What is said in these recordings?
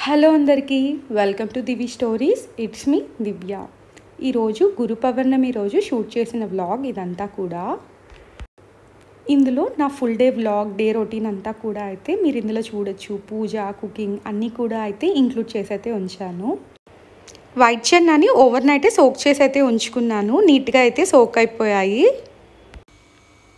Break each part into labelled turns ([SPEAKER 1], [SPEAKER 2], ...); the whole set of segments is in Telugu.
[SPEAKER 1] హలో అందరికీ welcome to Divi stories. It's me Divya. ఈరోజు గురు పౌర్ణమి రోజు షూట్ చేసిన వ్లాగ్ ఇదంతా కూడా. ఇందులో నా full day vlog, day routine అంతా కూడా అయితే మీరు ఇందులో చూడొచ్చు. పూజ, కుకింగ్ అన్నీ కూడా అయితే ఇంక్లూడ్ చేసి అయితే ఉంచాను. వైట్ చెన్నాని ఓవర్ నైటే సోక్ చేసి అయితే ఉంచుకున్నాను. నీట్గా అయితే సోక్ అయిపోయాయి.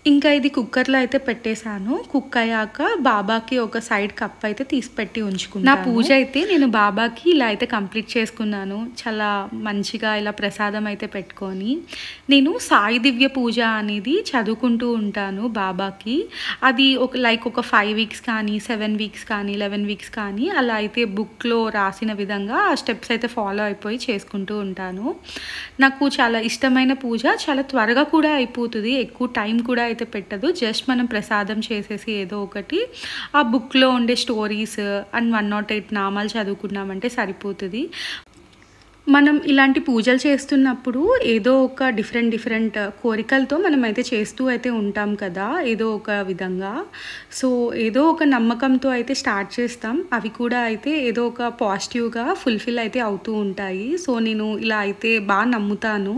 [SPEAKER 1] ఇంకా ఇది కుక్కర్లో అయితే పెట్టేశాను. కుక్ అయ్యాక బాబాకి ఒక సైడ్ కప్ అయితే తీసి పెట్టి ఉంచుకున్నాను. నా పూజ అయితే నేను బాబాకి ఇలా అయితే కంప్లీట్ చేసుకున్నాను. చాలా మంచిగా ఇలా ప్రసాదం అయితే పెట్టుకొని నేను సాయి దివ్య పూజ అనేది చదువుకుంటూ ఉంటాను బాబాకి. అది ఒక 5 వీక్స్ కానీ 7 వీక్స్ కానీ 11 వీక్స్ కానీ అలా అయితే బుక్లో రాసిన విధంగా ఆ స్టెప్స్ అయితే ఫాలో అయిపోయి చేసుకుంటూ ఉంటాను. నాకు చాలా ఇష్టమైన పూజ. చాలా త్వరగా కూడా అయిపోతుంది. ఎక్కువ టైం కూడా అయితే పెట్టదు. జస్ట్ మనం ప్రసాదం చేసేసి ఏదో ఒకటి ఆ బుక్లో ఉండే స్టోరీస్ అండ్ 108 నామాలు చదువుకున్నామంటే సరిపోతుంది. మనం ఇలాంటి పూజలు చేస్తున్నప్పుడు ఏదో ఒక డిఫరెంట్ కోరికలతో మనం అయితే చేస్తూ అయితే ఉంటాం కదా, ఏదో ఒక విధంగా. సో ఏదో ఒక నమ్మకంతో అయితే స్టార్ట్ చేస్తాం. అవి కూడా అయితే ఏదో ఒక పాజిటివ్గా ఫుల్ఫిల్ అయితే అవుతూ ఉంటాయి. సో నేను ఇలా అయితే బాగా నమ్ముతాను.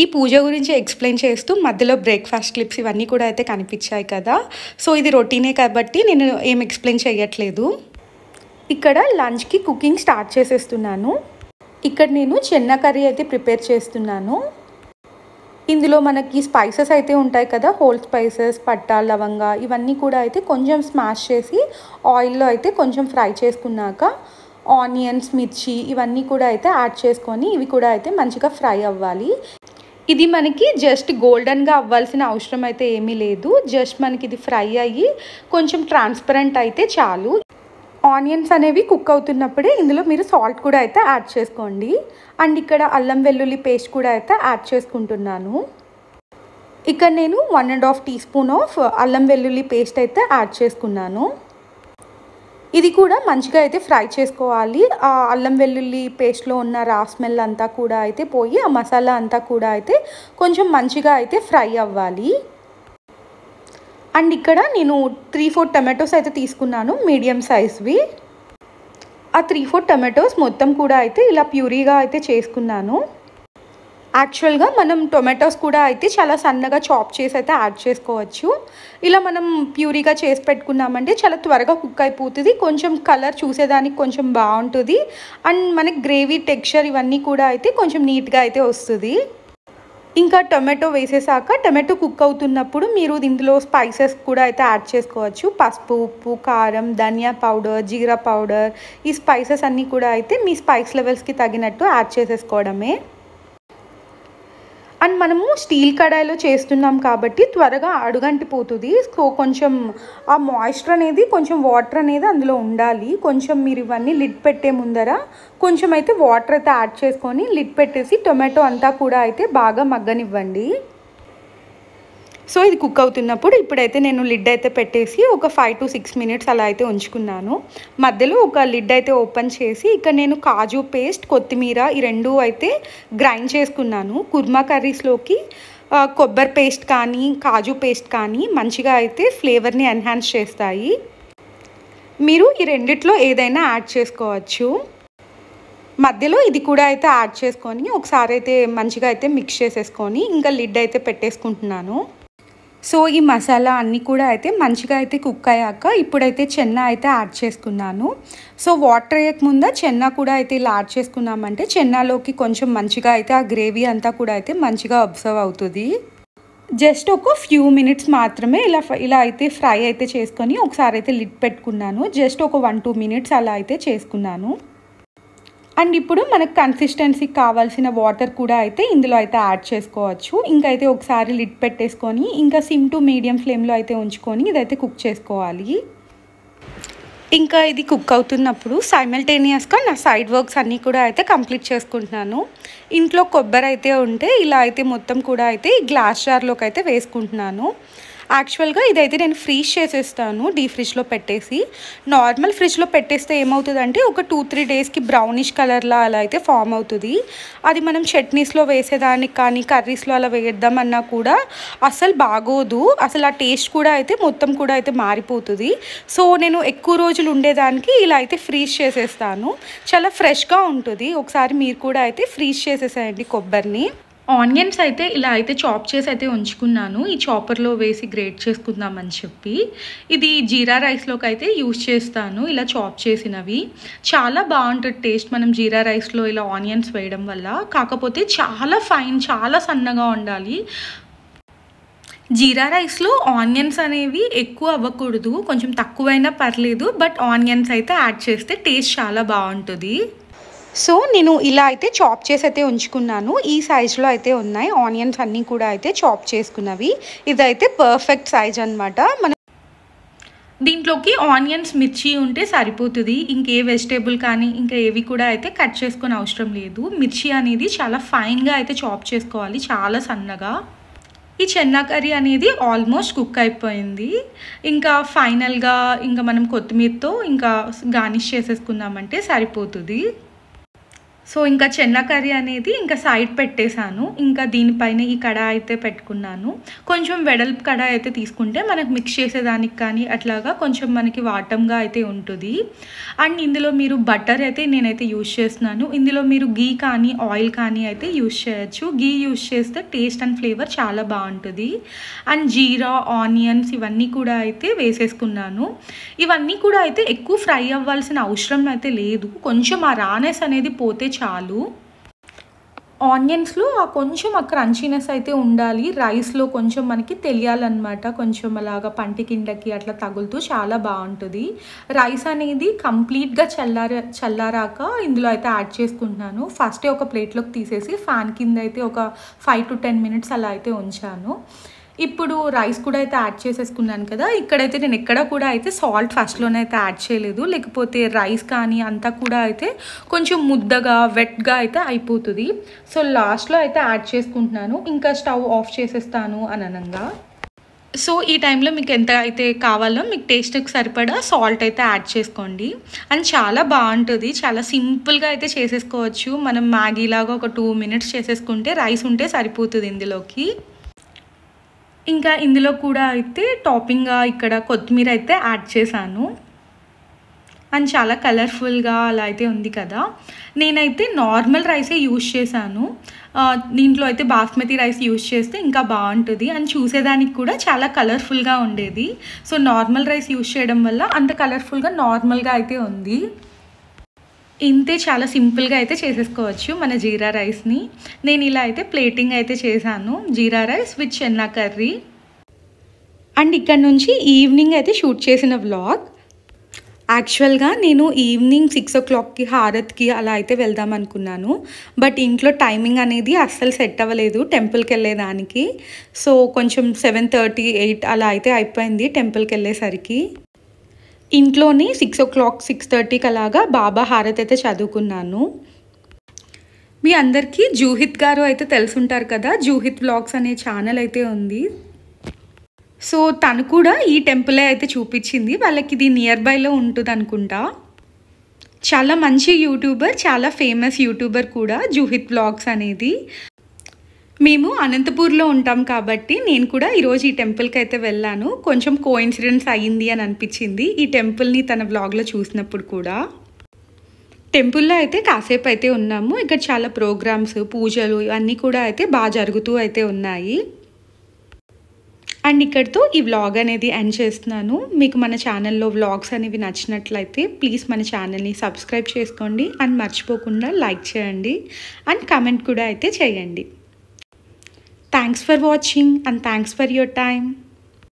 [SPEAKER 1] ఈ పూజ గురించి ఎక్స్ప్లెయిన్ చేస్తూ మధ్యలో బ్రేక్ఫాస్ట్ క్లిప్స్ ఇవన్నీ కూడా అయితే కనిపించాయి కదా. సో ఇది రొటీనే కాబట్టి నేను ఏం ఎక్స్ప్లెయిన్ చేయట్లేదు. ఇక్కడ లంచ్కి కుకింగ్ స్టార్ట్ చేసేస్తున్నాను. ఇక్కడ నేను చెన్నా కర్రీ అయితే ప్రిపేర్ చేస్తున్నాను. ఇందులో మనకి స్పైసెస్ అయితే ఉంటాయి కదా, హోల్ స్పైసెస్, పట్టా, లవంగా ఇవన్నీ కూడా అయితే కొంచెం స్మాష్ చేసి ఆయిల్లో అయితే కొంచెం ఫ్రై చేసుకున్నాక ఆనియన్స్, మిర్చి ఇవన్నీ కూడా అయితే యాడ్ చేసుకొని ఇవి కూడా అయితే మంచిగా ఫ్రై అవ్వాలి. ఇది మనకి జస్ట్ గోల్డెన్గా అవ్వాల్సిన అవసరం అయితే ఏమీ లేదు. జస్ట్ మనకి ఇది ఫ్రై అయ్యి కొంచెం ట్రాన్స్పరెంట్ అయితే చాలు. ఆనియన్స్ అనేవి కుక్ అవుతున్నప్పుడే ఇందులో మీరు సాల్ట్ కూడా అయితే యాడ్ చేసుకోండి. అండ్ ఇక్కడ అల్లం వెల్లుల్లి పేస్ట్ కూడా అయితే యాడ్ చేసుకుంటున్నాను. ఇక్కడ నేను 1.5 టీ స్పూన్ ఆఫ్ అల్లం వెల్లుల్లి పేస్ట్ అయితే యాడ్ చేసుకున్నాను. ఇది కూడా మంచిగా అయితే ఫ్రై చేసుకోవాలి. ఆ అల్లం వెల్లుల్లి పేస్ట్లో ఉన్న రా స్మెల్ అంతా కూడా అయితే పోయి ఆ మసాలా అంతా కూడా అయితే కొంచెం మంచిగా అయితే ఫ్రై అవ్వాలి. అండ్ ఇక్కడ నేను 3-4 టమాటోస్ అయితే తీసుకున్నాను, మీడియం సైజ్వి. ఆ 3-4 టమాటోస్ మొత్తం కూడా అయితే ఇలా ప్యూరీగా అయితే చేసుకున్నాను. యాక్చువల్గా మనం టొమాటోస్ కూడా అయితే చాలా సన్నగా చాప్ చేసి అయితే యాడ్ చేసుకోవచ్చు. ఇలా మనం ప్యూరీగా చేసి పెట్టుకున్నామంటే చాలా త్వరగా కుక్ అయిపోతుంది. కొంచెం కలర్ చూసేదానికి కొంచెం బాగుంటుంది. అండ్ మనకి గ్రేవీ టెక్స్చర్ ఇవన్నీ కూడా అయితే కొంచెం నీట్గా అయితే వస్తుంది. ఇంకా టొమాటో వేసేసాక టొమాటో కుక్ అవుతున్నప్పుడు మీరు ఇందులో స్పైసెస్ కూడా అయితే యాడ్ చేసుకోవచ్చు. పసుపు, ఉప్పు, కారం, ధనియా పౌడర్, జీరా పౌడర్, ఈ స్పైసెస్ అన్నీ కూడా అయితే మీ స్పైస్ లెవెల్స్కి తగినట్టు యాడ్ చేసేసుకోవడమే. అండ్ మనము స్టీల్ కడాయిలో చేస్తున్నాం కాబట్టి త్వరగా అడుగంటిపోతుంది. సో కొంచెం ఆ మాయిశ్చర్ అనేది, కొంచెం వాటర్ అనేది అందులో ఉండాలి. కొంచెం మీరు ఇవన్నీ లిడ్ పెట్టే ముందర కొంచెం అయితే వాటర్ అయితే యాడ్ చేసుకొని లిడ్ పెట్టేసి టొమాటో అంతా కూడా అయితే బాగా మగ్గనివ్వండి. సో ఇది కుక్ అవుతున్నప్పుడు ఇప్పుడైతే నేను లిడ్ అయితే పెట్టేసి ఒక 5 to 6 minutes అలా అయితే ఉంచుకున్నాను. మధ్యలో ఒక లిడ్ అయితే ఓపెన్ చేసి ఇక్కడ నేను కాజు పేస్ట్, కొత్తిమీర ఈ రెండు అయితే గ్రైండ్ చేసుకున్నాను. కుర్మా కర్రీస్లోకి కొబ్బరి పేస్ట్ కానీ కాజు పేస్ట్ కానీ మంచిగా అయితే ఫ్లేవర్ని ఎన్హాన్స్ చేస్తాయి. మీరు ఈ రెండిట్లో ఏదైనా యాడ్ చేసుకోవచ్చు. మధ్యలో ఇది కూడా అయితే యాడ్ చేసుకొని ఒకసారి అయితే మంచిగా అయితే మిక్స్ చేసేసుకొని ఇంకా లిడ్ అయితే పెట్టేసుకుంటున్నాను. సో ఈ మసాలా అన్నీ కూడా అయితే మంచిగా అయితే కుక్ అయ్యాక ఇప్పుడైతే చెన్నా అయితే యాడ్ చేసుకున్నాను. సో వాటర్ వేయకముందు చెన్నా కూడా అయితే ఇలా యాడ్ చేసుకున్నామంటే చెన్నాలోకి కొంచెం మంచిగా అయితే ఆ గ్రేవీ అంతా కూడా అయితే మంచిగా అబ్జర్వ్ అవుతుంది. జస్ట్ ఒక ఫ్యూ మినిట్స్ మాత్రమే ఇలా అయితే ఫ్రై అయితే చేసుకొని ఒకసారి అయితే లిడ్ పెట్టుకున్నాను. జస్ట్ ఒక 1-2 minutes అలా అయితే చేసుకున్నాను. అండ్ ఇప్పుడు మనకు కన్సిస్టెన్సీకి కావాల్సిన వాటర్ కూడా అయితే ఇందులో అయితే యాడ్ చేసుకోవచ్చు. ఇంకైతే ఒకసారి లిడ్ పెట్టేసుకొని ఇంకా సిమ్ టు మీడియం ఫ్లేమ్లో అయితే ఉంచుకొని ఇదైతే కుక్ చేసుకోవాలి. ఇంకా ఇది కుక్ అవుతున్నప్పుడు సైమల్టేనియస్గా నా సైడ్ వర్క్స్ అన్నీ కూడా అయితే కంప్లీట్ చేసుకుంటున్నాను. ఇంట్లో కొబ్బరి అయితే ఉంటే ఇలా అయితే మొత్తం కూడా అయితే ఈ గ్లాస్ జార్లోకి అయితే వేసుకుంటున్నాను. యాక్చువల్గా ఇదైతే నేను ఫ్రీజ్ చేసేస్తాను డీప్ ఫ్రిడ్జ్లో పెట్టేసి. నార్మల్ ఫ్రిడ్జ్లో పెట్టేస్తే ఏమవుతుందంటే ఒక 2-3 డేస్కి బ్రౌనిష్ కలర్లా అలా అయితే ఫామ్ అవుతుంది. అది మనం చట్నీస్లో వేసేదానికి కానీ కర్రీస్లో అలా వేద్దామన్నా కూడా అసలు బాగోదు. అసలు ఆ టేస్ట్ కూడా అయితే మొత్తం కూడా అయితే మారిపోతుంది. సో నేను ఎక్కువ రోజులు ఉండేదానికి ఇలా అయితే ఫ్రీజ్ చేసేస్తాను. చాలా ఫ్రెష్గా ఉంటుంది. ఒకసారి మీరు కూడా అయితే ఫ్రీజ్ చేసేసేయండి కొబ్బరిని. ఆనియన్స్ అయితే ఇలా అయితే చాప్ చేసి అయితే ఉంచుకున్నాను. ఈ చాపర్లో వేసి గ్రేట్ చేసుకుందామని చెప్పి. ఇది జీరా రైస్లోకి అయితే యూజ్ చేస్తాను. ఇలా చాప్ చేసినవి చాలా బాగుంటుంది టేస్ట్ మనం జీరా రైస్లో ఇలా ఆనియన్స్ వేయడం వల్ల. కాకపోతే చాలా ఫైన్, చాలా సన్నగా ఉండాలి. జీరా రైస్లో ఆనియన్స్ అనేవి ఎక్కువ అవ్వకూడదు, కొంచెం తక్కువైనా పర్లేదు. బట్ ఆనియన్స్ అయితే యాడ్ చేస్తే టేస్ట్ చాలా బాగుంటుంది. సో నేను ఇలా అయితే చాప్ చేసి అయితే ఉంచుకున్నాను. ఈ సైజులో అయితే ఉన్నాయి ఆనియన్స్ అన్నీ కూడా అయితే చాప్ చేసుకున్నవి. ఇదైతే పర్ఫెక్ట్ సైజ్ అనమాట. మన దీంట్లోకి ఆనియన్స్, మిర్చి ఉంటే సరిపోతుంది. ఇంకే వెజిటేబుల్ కానీ ఇంకా ఏవి కూడా అయితే కట్ చేసుకొని అవసరం లేదు. మిర్చి అనేది చాలా ఫైన్గా అయితే చాప్ చేసుకోవాలి, చాలా సన్నగా. ఈ చెన్నా కర్రీ అనేది ఆల్మోస్ట్ కుక్ అయిపోయింది. ఇంకా ఫైనల్గా ఇంకా మనం కొత్తిమీరతో ఇంకా గార్నిష్ చేసేసుకున్నామంటే సరిపోతుంది. సో ఇంకా చెన్నా కర్రీ అనేది ఇంకా సైడ్ పెట్టేశాను. ఇంకా దీనిపైన ఈ కడాయి అయితే పెట్టుకున్నాను. కొంచెం వెడల్పు కడాయి అయితే తీసుకుంటే మనకు మిక్స్ చేసేదానికి కానీ అట్లాగా కొంచెం మనకి వాటంగా అయితే ఉంటుంది. అండ్ ఇందులో మీరు బటర్ అయితే నేనైతే యూజ్ చేస్తున్నాను. ఇందులో మీరు గీ కానీ ఆయిల్ కానీ అయితే యూజ్ చేయొచ్చు. గీ యూజ్ చేస్తే టేస్ట్ అండ్ ఫ్లేవర్ చాలా బాగుంటుంది. అండ్ జీరా, ఆనియన్స్ ఇవన్నీ కూడా అయితే వేసేసుకున్నాను. ఇవన్నీ కూడా అయితే ఎక్కువ ఫ్రై అవ్వాల్సిన అవసరం అయితే లేదు. కొంచెం ఆ రానెస్ అనేది పోతే చాలు. ఆనియన్స్లో కొంచెం ఆ క్రంచీనెస్ అయితే ఉండాలి. రైస్లో కొంచెం మనకి తెలియాలన్నమాట. కొంచెం అలాగా పంటి కిందకి అట్లా తగులుతూ చాలా బాగుంటుంది. రైస్ అనేది కంప్లీట్గా చల్లారాక ఇందులో అయితే యాడ్ చేసుకుంటున్నాను. ఫస్టే ఒక ప్లేట్లోకి తీసేసి ఫ్యాన్ కింద అయితే ఒక 5 to 10 minutes అలా అయితే ఉంచాను. ఇప్పుడు రైస్ కూడా అయితే యాడ్ చేసేసుకున్నాను కదా. ఇక్కడైతే నేను ఎక్కడ కూడా అయితే సాల్ట్ ఫస్ట్లోనే అయితే యాడ్ చేయలేదు. లేకపోతే రైస్ కానీ అంతా కూడా అయితే కొంచెం ముద్దగా వెట్గా అయితే అయిపోతుంది. సో లాస్ట్లో అయితే యాడ్ చేసుకుంటున్నాను. ఇంకా స్టవ్ ఆఫ్ చేసేస్తాను అననంగా. సో ఈ టైంలో మీకు ఎంత అయితే కావాలో మీకు టేస్ట్కి సరిపడా సాల్ట్ అయితే యాడ్ చేసుకోండి. అండ్ చాలా బాగుంటుంది. చాలా సింపుల్గా అయితే చేసేసుకోవచ్చు. మనం మ్యాగీలాగా ఒక 2 minutes చేసేసుకుంటే రైస్ ఉంటే సరిపోతుంది ఇందులోకి. ఇంకా ఇందులో కూడా అయితే టాపింగ్గా ఇక్కడ కొత్తిమీర అయితే యాడ్ చేశాను. అండ్ చాలా కలర్ఫుల్గా అలా అయితే ఉంది కదా. నేనైతే నార్మల్ రైసే యూజ్ చేశాను. దీంట్లో అయితే బాస్మతి రైస్ యూజ్ చేస్తే ఇంకా బాగుంటుంది. అండ్ చూసేదానికి కూడా చాలా కలర్ఫుల్గా ఉండేది. సో నార్మల్ రైస్ యూజ్ చేయడం వల్ల అంత కలర్ఫుల్గా నార్మల్గా అయితే ఉంది. ఇంతే, చాలా సింపుల్గా అయితే చేసేసుకోవచ్చు మన జీరా రైస్ని. నేను ఇలా అయితే ప్లేటింగ్ అయితే చేశాను. Jeera rice with chana curry. And ఇక్కడ నుంచి ఈవినింగ్ అయితే షూట్ చేసిన వ్లాగ్. యాక్చువల్గా నేను ఈవినింగ్ 6 o'clockకి హారత్కి అలా అయితే వెళ్దాం అనుకున్నాను. బట్ ఇంట్లో టైమింగ్ అనేది అస్సలు సెట్ అవ్వలేదు టెంపుల్కి వెళ్ళేదానికి. సో కొంచెం 7:30, 8 అలా అయితే అయిపోయింది టెంపుల్కి వెళ్ళేసరికి. ఇంట్లోనే 6 o'clock, 6:30కి అలాగా బాబా హారతి అయితే చదువుకున్నాను. మీ అందరికీ జూహిత్ గారు అయితే తెలుసుంటారు కదా. జూహిత్ వ్లాగ్స్ అనే ఛానల్ అయితే ఉంది. సో తను కూడా ఈ టెంపులే అయితే చూపించింది. వాళ్ళకి ఇది నియర్ బైలో ఉంటుంది అనుకుంటా. చాలా మంచి యూట్యూబర్, చాలా ఫేమస్ యూట్యూబర్ కూడా జూహిత్ వ్లాగ్స్ అనేది. మేము అనంతపూర్లో ఉంటాం కాబట్టి నేను కూడా ఈరోజు ఈ టెంపుల్కి అయితే వెళ్ళాను. కొంచెం కోఇన్సిడెన్స్ అయ్యింది అని అనిపించింది ఈ టెంపుల్ని తన వ్లాగ్లో చూసినప్పుడు కూడా. టెంపుల్లో అయితే కాసేపు అయితే ఉన్నాము. ఇక్కడ చాలా ప్రోగ్రామ్స్, పూజలు ఇవన్నీ కూడా అయితే బాగా జరుగుతూ అయితే ఉన్నాయి. అండ్ ఇక్కడితో ఈ వ్లాగ్ అనేది ఎండ్ చేస్తున్నాను. మీకు మన ఛానల్లో వ్లాగ్స్ అనేవి నచ్చినట్లయితే ప్లీజ్ మన ఛానల్ని సబ్స్క్రైబ్ చేసుకోండి. అండ్ మర్చిపోకుండా లైక్ చేయండి అండ్ కామెంట్ కూడా అయితే చేయండి. Thanks for watching and thanks for your time.